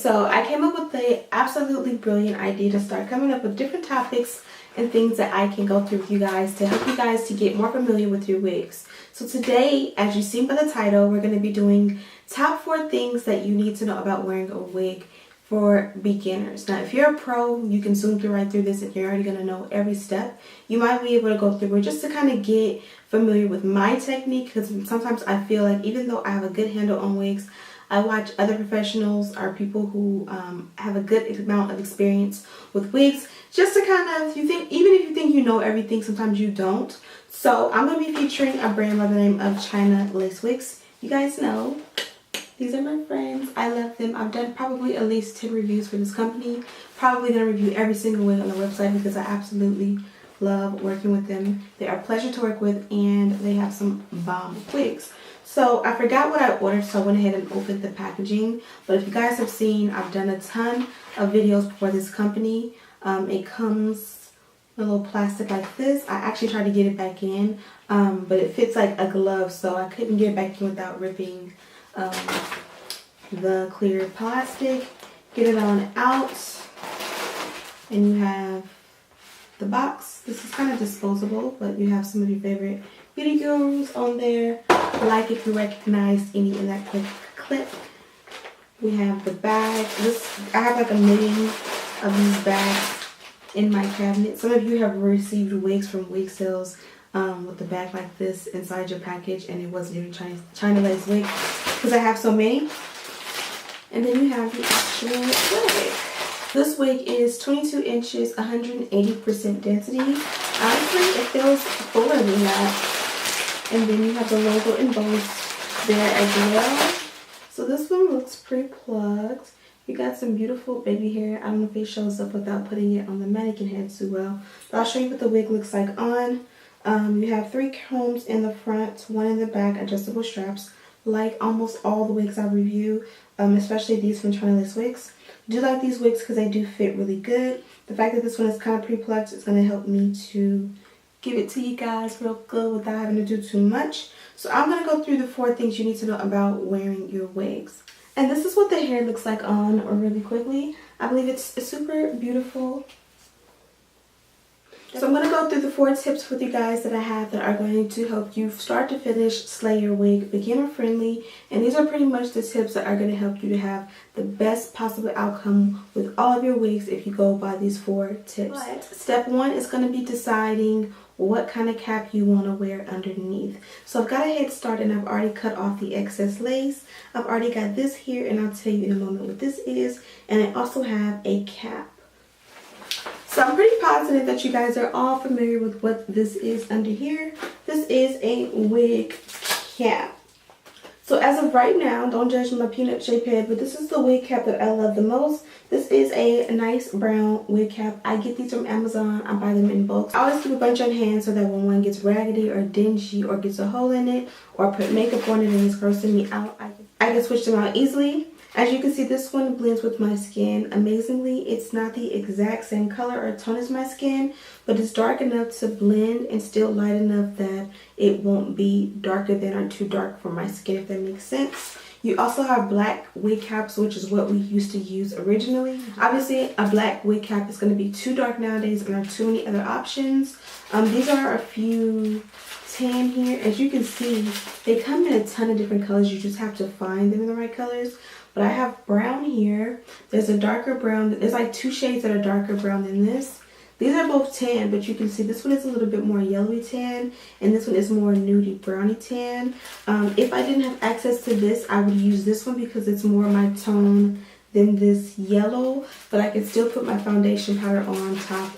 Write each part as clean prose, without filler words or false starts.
so I came up with the absolutely brilliant idea to start coming up with different topics and things that I can go through with you guys to help you guys to get more familiar with your wigs. So today, as you've seen by the title, we're going to be doing top 4 things that you need to know about wearing a wig for beginners. Now, if you're a pro, you can zoom right through this and you're already going to know every step. You might be able to go through it just to kind of get familiar with my technique, because sometimes I feel like even though I have a good handle on wigs, I watch other professionals or people who have a good amount of experience with wigs, just to kind of, even if you think you know everything, sometimes you don't. So I'm going to be featuring a brand by the name of Chinalacewig. You guys know, these are my friends. I love them. I've done probably at least 10 reviews for this company. Probably going to review every single wig on the website because I absolutely love working with them. They are a pleasure to work with and they have some bomb wigs. So I forgot what I ordered, so I went ahead and opened the packaging. But if you guys have seen, I've done a ton of videos for this company. It comes with a little plastic like this. I actually tried to get it back in, but it fits like a glove, so I couldn't get it back in without ripping the clear plastic. Get it on out, and you have the box. This is kind of disposable, but you have some of your favorite beauty gurus on there, like if you recognize any in that clip. We have the bag. I have like a million of these bags in my cabinet. Some of you have received wigs from wig sales with the bag like this inside your package, and it wasn't even Chinalacewig wig because I have so many. And then you have the actual wig. This wig is 22 inches, 180% density. Honestly, it feels fuller than that. And then you have the logo embossed there as well. So this one looks pre-plugged. You got some beautiful baby hair. I don't know if it shows up without putting it on the mannequin head too well. But I'll show you what the wig looks like on. You have 3 combs in the front, 1 in the back, adjustable straps. Like almost all the wigs I review, especially these from Chinalacewig. I do like these wigs because they do fit really good. The fact that this one is kind of pre-plugged is going to help me to give it to you guys real good without having to do too much. So I'm going to go through the 4 things you need to know about wearing your wigs. And this is what the hair looks like on really quickly. I believe it's super beautiful. So I'm going to go through the 4 tips with you guys that I have that are going to help you start to finish slay your wig beginner friendly. And these are pretty much the tips that are going to help you to have the best possible outcome with all of your wigs if you go by these 4 tips. But step 1 is going to be deciding what kind of cap you want to wear underneath. So I've got a head start and I've already cut off the excess lace. I've already got this here and I'll tell you in a moment what this is. And I also have a cap. So I'm pretty positive that you guys are all familiar with what this is under here. This is a wig cap. So as of right now, don't judge my peanut shaped head, but this is the wig cap that I love the most. This is a nice brown wig cap. I get these from Amazon. I buy them in bulk. I always keep a bunch on hand so that when one gets raggedy or dingy or gets a hole in it or put makeup on it and it's grossing me out, I can switch them out easily. As you can see, this one blends with my skin amazingly. It's not the exact same color or tone as my skin, but it's dark enough to blend and still light enough that it won't be darker than or too dark for my skin, if that makes sense. You also have black wig caps, which is what we used to use originally. Obviously, a black wig cap is going to be too dark nowadays and there are too many other options. These are a few tan here. As you can see, they come in a ton of different colors. You just have to find them in the right colors. But I have brown here. There's a darker brown. There's like 2 shades that are darker brown than this. These are both tan, but you can see this one is a little bit more yellowy tan, and this one is more nudie browny tan. If I didn't have access to this, I would use this one because it's more my tone than this yellow. But I can still put my foundation powder on top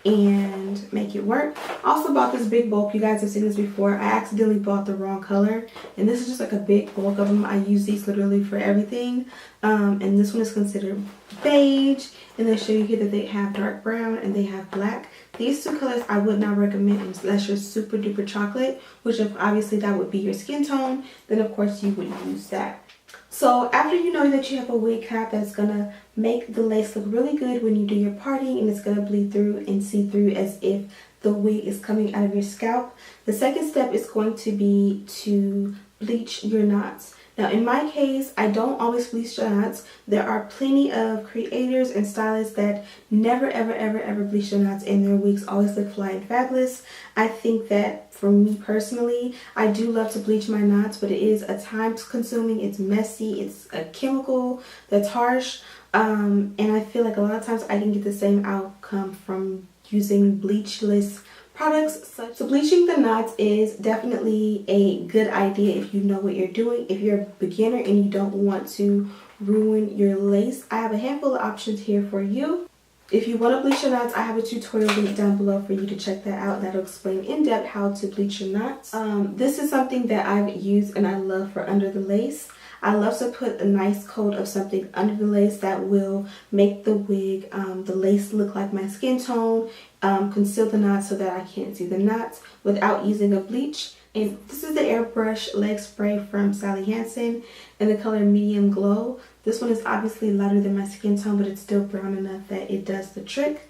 and make it work. I also bought this big bulk. You guys have seen this before. I accidentally bought the wrong color, and this is just like a big bulk of them. I use these literally for everything. And this one is considered beige, and they show you here that they have dark brown and they have black. These 2 colors I would not recommend unless you're super duper chocolate, which if obviously that would be your skin tone, then of course you would use that. So after you know that you have a wig cap that's going to make the lace look really good when you do your parting, and it's going to bleed through and see through as if the wig is coming out of your scalp, the second step is going to be to bleach your knots. Now in my case, I don't always bleach the knots. There are plenty of creators and stylists that never ever bleach their knots, and their wigs always look fly and fabulous. I think that for me personally, I do love to bleach my knots, but it is a time consuming, it's messy, it's a chemical that's harsh, and I feel like a lot of times I can get the same outcome from using bleachless products. So bleaching the knots is definitely a good idea if you know what you're doing. If you're a beginner and you don't want to ruin your lace, I have a handful of options here for you. If you want to bleach your knots, I have a tutorial link down below for you to check that out. That'll explain in depth how to bleach your knots. This is something that I've used and I love for under the lace. I love to put a nice coat of something under the lace that will make the wig, the lace look like my skin tone, conceal the knots so that I can't see the knots without using a bleach. And this is the airbrush leg spray from Sally Hansen in the color Medium Glow. This one is obviously lighter than my skin tone, but it's still brown enough that it does the trick.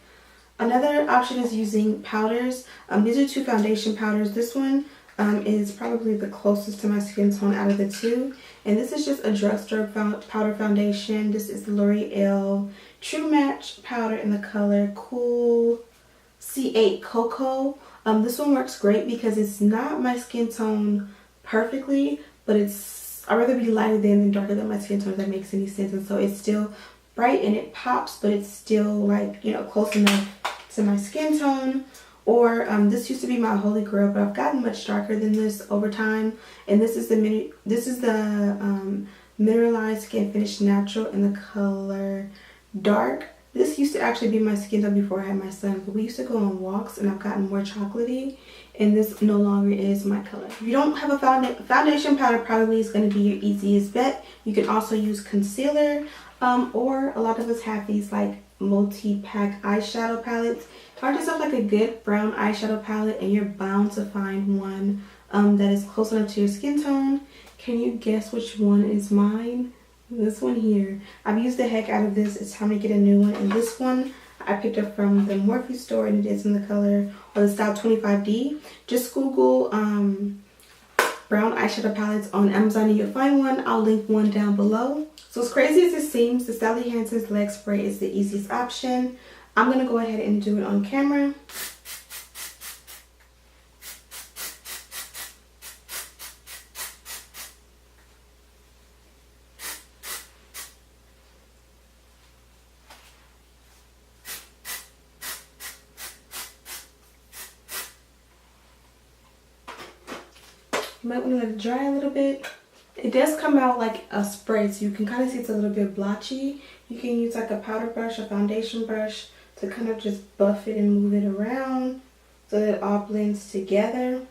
Another option is using powders. These are 2 foundation powders. This one is probably the closest to my skin tone out of the 2. And this is just a drugstore powder foundation. This is the L'Oreal True Match powder in the color Cool C8 Cocoa. This one works great because it's not my skin tone perfectly, but I'd rather be lighter than darker than my skin tone, if that makes any sense. And so it's still bright and it pops, but it's still like, you know, close enough to my skin tone. Or this used to be my holy grail, but I've gotten much darker than this over time. And this is the Mineralized Skin Finish Natural in the color Dark. This used to actually be my skin tone before I had my son, but we used to go on walks and I've gotten more chocolatey, and this no longer is my color. If you don't have a foundation powder, probably is going to be your easiest bet. You can also use concealer, or a lot of us have these like multi-pack eyeshadow palettes. Find yourself like a good brown eyeshadow palette and you're bound to find one that is close enough to your skin tone. Can you guess which one is mine? This one here. I've used the heck out of this. It's time to get a new one. And this one I picked up from the Morphe store, and it is in the color or the style 25D. Just Google brown eyeshadow palettes on Amazon and you'll find one. I'll link one down below. So as crazy as it seems, the Sally Hansen's leg spray is the easiest option. I'm going to go ahead and do it on camera. You might want to let it dry a little bit. It does come out like a spray, so you can kind of see it's a little bit blotchy. You can use like a powder brush, a foundation brush to kind of just buff it and move it around so that it all blends together.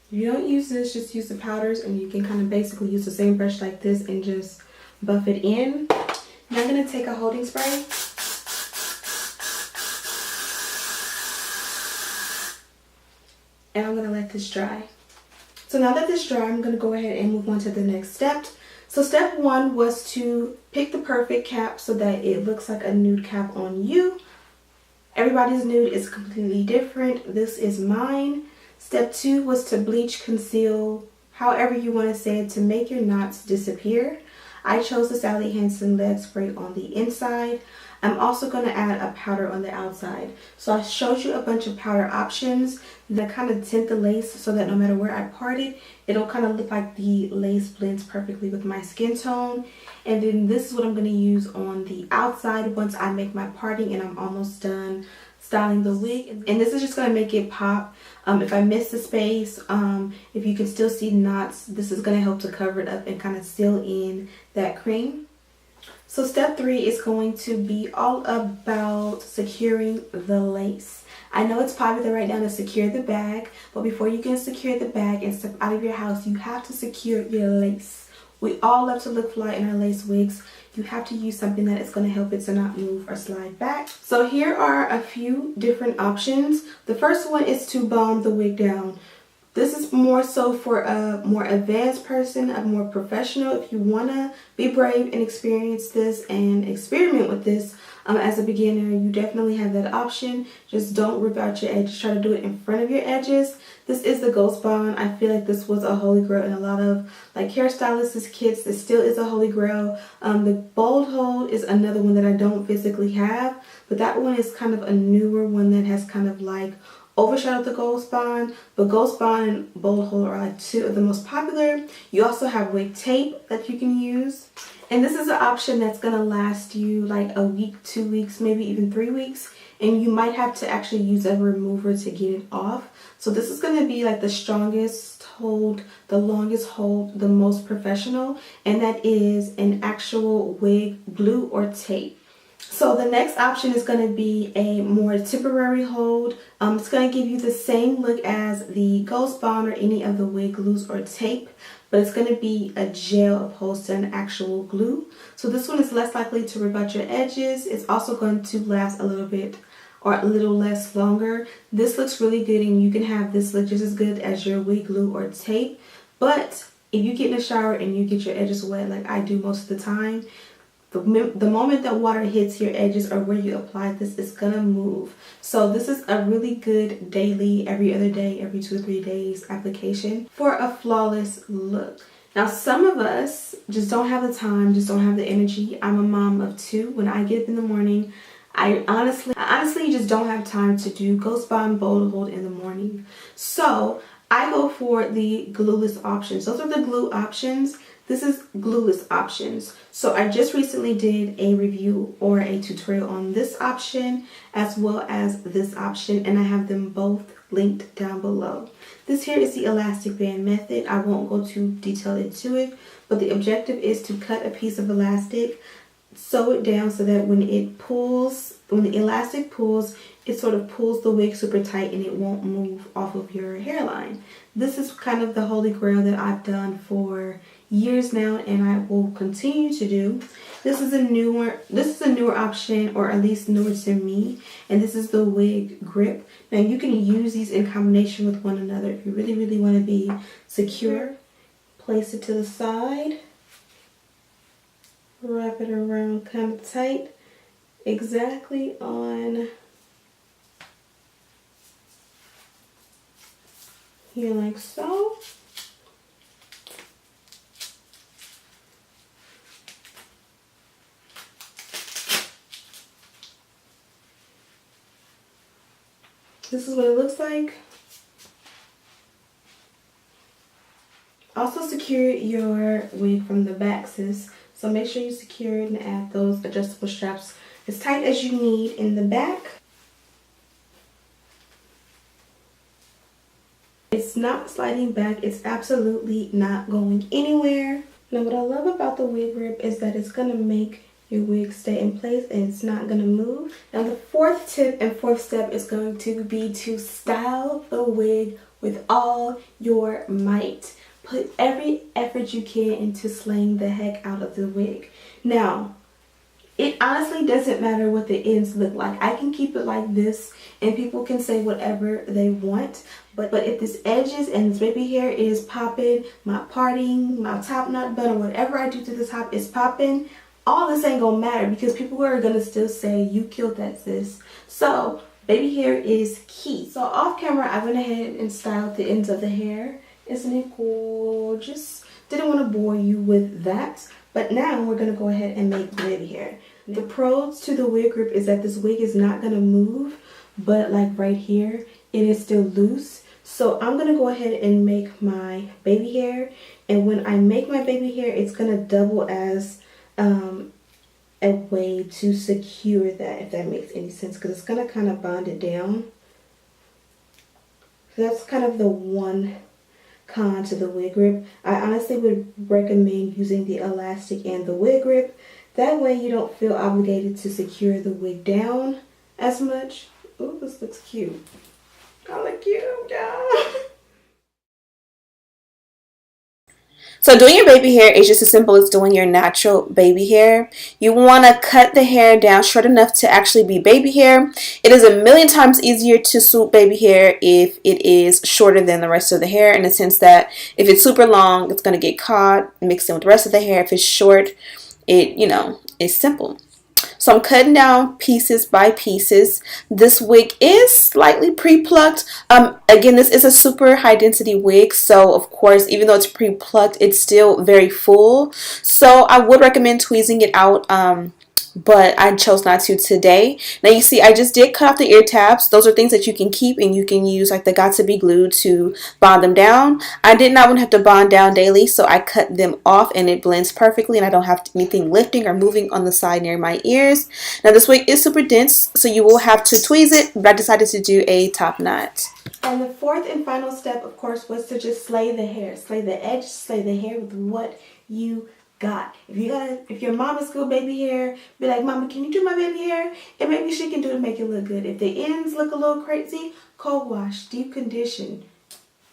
If you don't use this, just use the powders, and you can kind of basically use the same brush like this and just buff it in. Now I'm going to take a holding spray. And I'm going to let this dry. So now that this is dry, I'm going to go ahead and move on to the next step. So step 1 was to pick the perfect cap so that it looks like a nude cap on you. Everybody's nude is completely different. This is mine. Step 2 was to bleach, conceal, however you want to say it, to make your knots disappear. I chose the Sally Hansen leg spray on the inside. I'm also going to add a powder on the outside. So I showed you a bunch of powder options that kind of tint the lace so that no matter where I part it, it'll kind of look like the lace blends perfectly with my skin tone. And then this is what I'm going to use on the outside once I make my parting and I'm almost done styling the wig. And this is just going to make it pop. If I miss the space, if you can still see knots, this is going to help to cover it up and kind of seal in that cream. So step 3 is going to be all about securing the lace. I know it's popular right now to secure the bag, but before you can secure the bag and step out of your house, you have to secure your lace. We all love to look fly in our lace wigs. You have to use something that is going to help it to not move or slide back. So here are a few different options. The first one is to bomb the wig down. This is more so for a more advanced person, a more professional. If you want to be brave and experience this and experiment with this as a beginner, you definitely have that option. Just don't rip out your edges. Try to do it in front of your edges. This is the Ghost Bond. I feel like this was a holy grail in a lot of like hairstylists' kits. This still is a holy grail. The Bold Hold is another one that I don't physically have, but that one is kind of a newer one that has kind of like overshadowed the Ghost Bond. But Ghost Bond and Bold Hold are like two of the most popular. You also have wig tape that you can use. And this is an option that's going to last you like a week, 2 weeks, maybe even 3 weeks. And you might have to actually use a remover to get it off. So this is going to be like the strongest hold, the longest hold, the most professional. And that is an actual wig glue or tape. So the next option is going to be a more temporary hold. It's going to give you the same look as the Ghost Bond or any of the wig glues or tape, but it's going to be a gel opposed to an actual glue. So this one is less likely to rip out your edges. It's also going to last a little bit or a little less longer. This looks really good, and you can have this look just as good as your wig glue or tape. But if you get in the shower and you get your edges wet like I do most of the time, the moment that water hits your edges or where you apply this, it's gonna move. So this is a really good daily, every other day, every 2 to 3 days application for a flawless look. Now some of us just don't have the time, just don't have the energy. I'm a mom of 2. When I get up in the morning, I honestly just don't have time to do Ghost Bond Bold Hold in the morning. So I go for the glueless options. Those are the glue options. This is glueless options. So I just recently did a review or a tutorial on this option as well as this option, and I have them both linked down below. This here is the elastic band method. I won't go too detailed into it, but the objective is to cut a piece of elastic, sew it down so that when it pulls, when the elastic pulls, it sort of pulls the wig super tight and it won't move off of your hairline. This is kind of the holy grail that I've done for years now, and I will continue to do. This is a newer option, or at least newer to me, and this is the wig grip. Now you can use these in combination with one another if you really want to be secure. Place it to the side, wrap it around kind of tight, exactly on here like so. This is what it looks like. Also secure your wig from the back, sis. So make sure you secure it and add those adjustable straps as tight as you need in the back. It's not sliding back. It's absolutely not going anywhere. Now what I love about the wig grip is that it's going to make your wig stay in place and it's not going to move. Now the fourth tip and fourth step is going to be to style the wig with all your might. Put every effort you can into slaying the heck out of the wig. Now, it honestly doesn't matter what the ends look like. I can keep it like this and people can say whatever they want. But if this edges and this baby hair is popping, my parting, my top knot bun, or whatever I do to the top is popping, all this ain't gonna matter because people are gonna still say you killed that, sis. So baby hair is key. So off camera I went ahead and styled the ends of the hair. Isn't it gorgeous? Didn't want to bore you with that, but now we're gonna go ahead and make baby hair. The pros to the wig grip is that this wig is not gonna move, but like right here it is still loose. So I'm gonna go ahead and make my baby hair, and when I make my baby hair it's gonna double as a way to secure that, if that makes any sense, because it's going to kind of bond it down. So that's kind of the one con to the wig grip. I honestly would recommend using the elastic and the wig grip. That way you don't feel obligated to secure the wig down as much. Ooh, this looks cute. I look cute, yeah. So doing your baby hair is just as simple as doing your natural baby hair. You want to cut the hair down short enough to actually be baby hair. It is a million times easier to swoop baby hair if it is shorter than the rest of the hair, in the sense that if it's super long, it's going to get caught mixed in with the rest of the hair. If it's short, it's simple. So I'm cutting down pieces by pieces. This wig is slightly pre-plucked. Again, this is a super high density wig, so of course, even though it's pre-plucked, it's still very full. So I would recommend tweezing it out, but I chose not to today. Now you see, I just did cut off the ear tabs. Those are things that you can keep, and you can use like the Got2b glue to bond them down. I did not want to have to bond down daily, so I cut them off, and it blends perfectly, and I don't have anything lifting or moving on the side near my ears. Now this wig is super dense, so you will have to tweeze it, but I decided to do a top knot. And the fourth and final step, of course, was to just slay the hair. Slay the edge, slay the hair with what you got. If your mama's school baby hair, be like, Mama, can you do my baby hair? And maybe she can do it to make it look good. If the ends look a little crazy, cold wash, deep condition.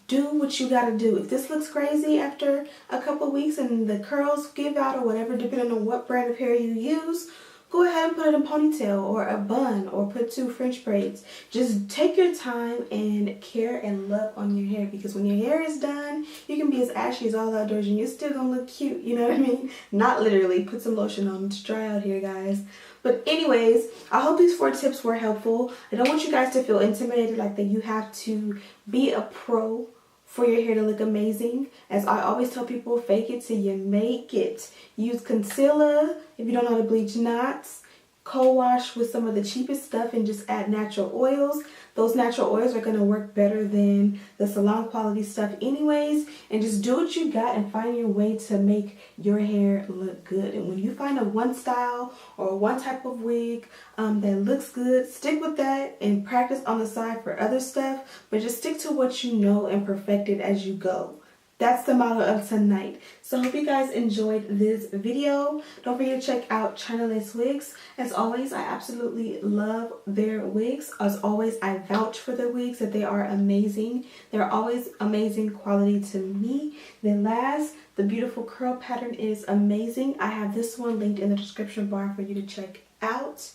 Do what you gotta do. If this looks crazy after a couple weeks and the curls give out or whatever, depending on what brand of hair you use, go ahead and put it in a ponytail or a bun or put 2 French braids. Just take your time and care and love on your hair, because when your hair is done, you can be as ashy as all outdoors and you're still gonna look cute, you know what I mean? Not literally. Put some lotion on to dry out here, guys. But anyways, I hope these 4 tips were helpful. I don't want you guys to feel intimidated like that you have to be a pro for your hair to look amazing. As I always tell people, fake it till you make it. Use concealer if you don't know how to bleach knots. Co-wash with some of the cheapest stuff and just add natural oils. Those natural oils are going to work better than the salon quality stuff anyways. And just do what you got and find your way to make your hair look good. And when you find a one style or one type of wig that looks good, stick with that and practice on the side for other stuff. But just stick to what you know and perfect it as you go. That's the motto of tonight. So I hope you guys enjoyed this video. Don't forget to check out Chinalacewig. As always, I absolutely love their wigs. As always, I vouch for their wigs, that they are amazing. They're always amazing quality to me. They last. The beautiful curl pattern is amazing. I have this one linked in the description bar for you to check out.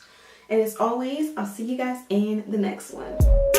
And as always, I'll see you guys in the next one.